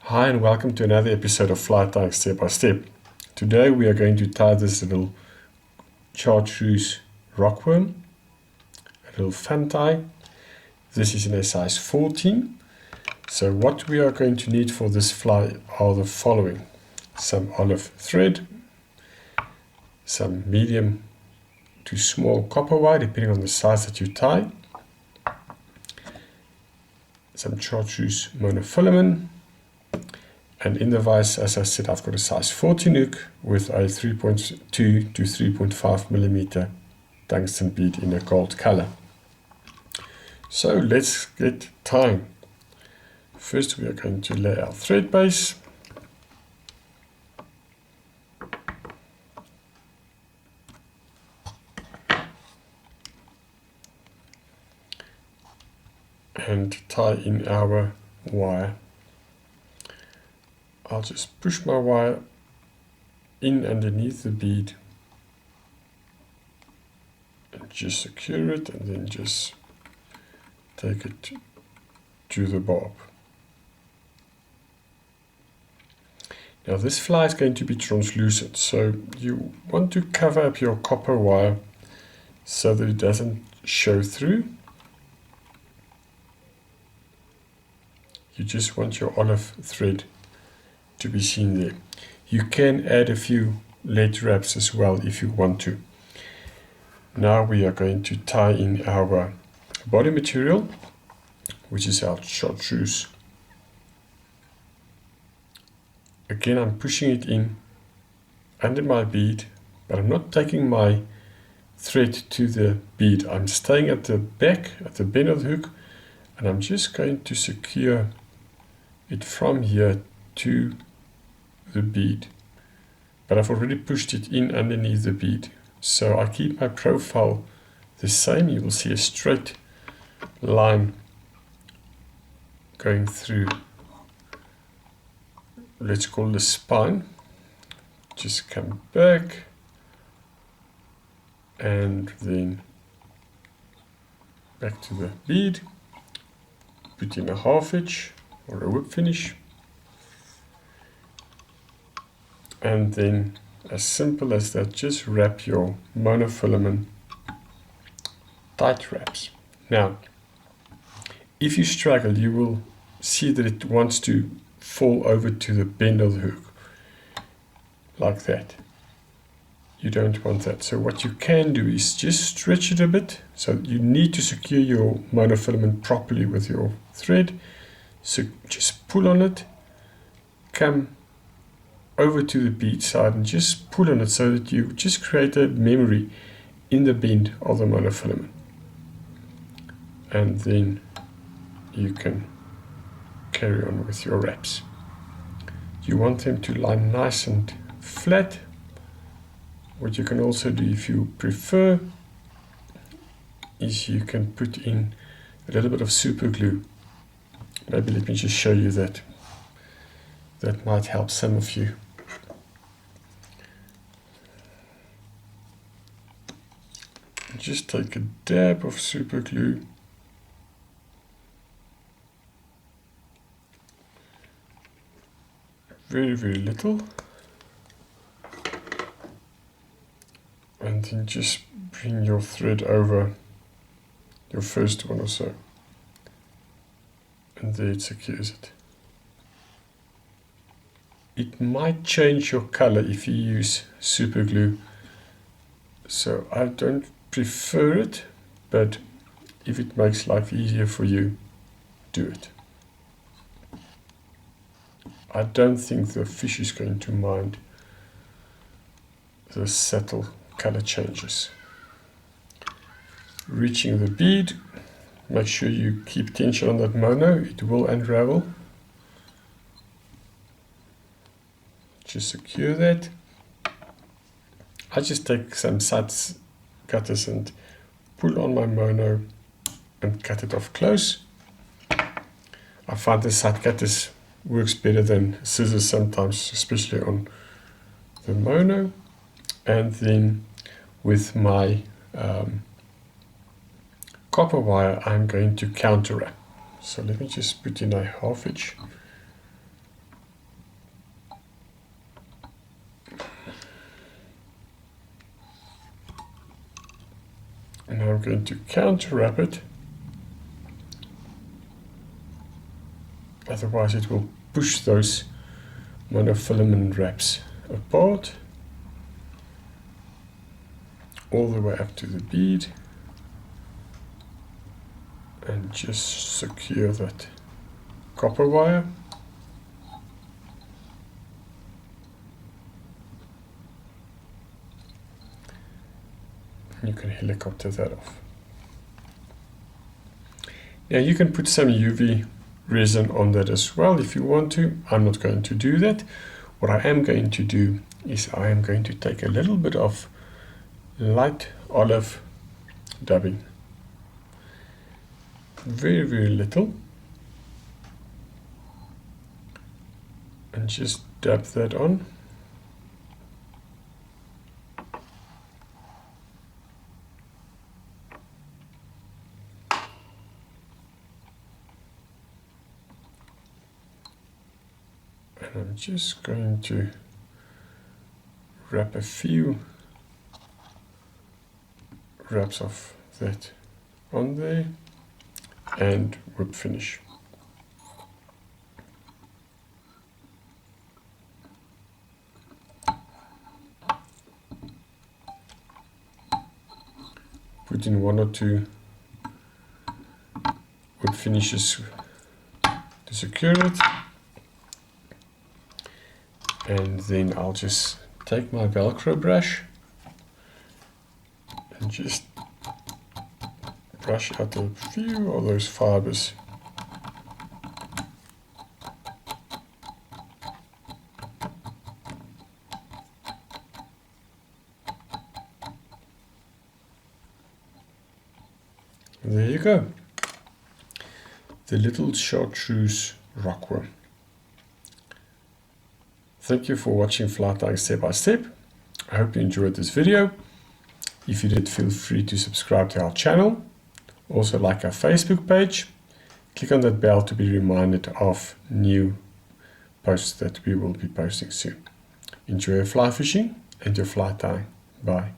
Hi and welcome to another episode of Fly Tying Step by Step. Today we are going to tie this little Chartreuse rockworm, a little fan tie. This is in a size 14. So what we are going to need for this fly are the following: some olive thread, some medium to small copper wire depending on the size that you tie, some Chartreuse monofilament, and in the vise, as I said, I've got a size 14 hook with a 3.2 to 3.5 millimeter tungsten bead in a gold color. So let's get tying. First we are going to lay our thread base. And tie in our wire. I'll just push my wire in underneath the bead and just secure it, and then just take it to the barb. Now this fly is going to be translucent, so you want to cover up your copper wire so that it doesn't show through. You just want your olive thread to be seen there. You can add a few lead wraps as well if you want to. Now we are going to tie in our body material, which is our chartreuse. Again, I'm pushing it in under my bead, but I'm not taking my thread to the bead. I'm staying at the back, at the bend of the hook, and I'm just going to secure it from here to the bead. But I've already pushed it in underneath the bead. So I keep my profile the same. You will see a straight line going through, let's call the spine. Just come back and then back to the bead, put in a half edge or a whip finish, and then as simple as that, just wrap your monofilament tight wraps. Now if you struggle, you will see that it wants to fall over to the bend of the hook like that. You don't want that. So what you can do is just stretch it a bit. So you need to secure your monofilament properly with your thread. So just pull on it, come over to the bead side and just pull on it so that you just create a memory in the bend of the monofilament. And then you can carry on with your wraps. You want them to lie nice and flat. What you can also do, if you prefer, is you can put in a little bit of super glue. Maybe let me just show you that. That might help some of you. Just take a dab of super glue. Very, very little. And then just bring your thread over your first one or so. And there it secures it. It might change your color if you use super glue. So I don't prefer it, but if it makes life easier for you, do it. I don't think the fish is going to mind the subtle color changes. Reaching the bead, make sure you keep tension on that mono, it will unravel. Just secure that. I just take some side cutters and pull on my mono and cut it off close. I find the side cutters works better than scissors sometimes, especially on the mono. And then with my copper wire, I'm going to counter wrap. So let me just put in a half edge I'm going to counter wrap it, otherwise it will push those monofilament wraps apart all the way up to the bead, and just secure that copper wire. You can helicopter that off. Now you can put some UV resin on that as well if you want to. I'm not going to do that. What I am going to do is I am going to take a little bit of light olive dubbing. Very, very little. And just dab that on. And I'm just going to wrap a few wraps of that on there and whip finish. Put in 1 or 2 whip finishes to secure it. And then I'll just take my Velcro brush and just brush out a few of those fibers. And there you go. The little Chartreuse rockworm. Thank you for watching Fly Tying Step by Step. I hope you enjoyed this video. If you did, feel free to subscribe to our channel. Also like our Facebook page. Click on that bell to be reminded of new posts that we will be posting soon. Enjoy your fly fishing and your fly tying. Bye.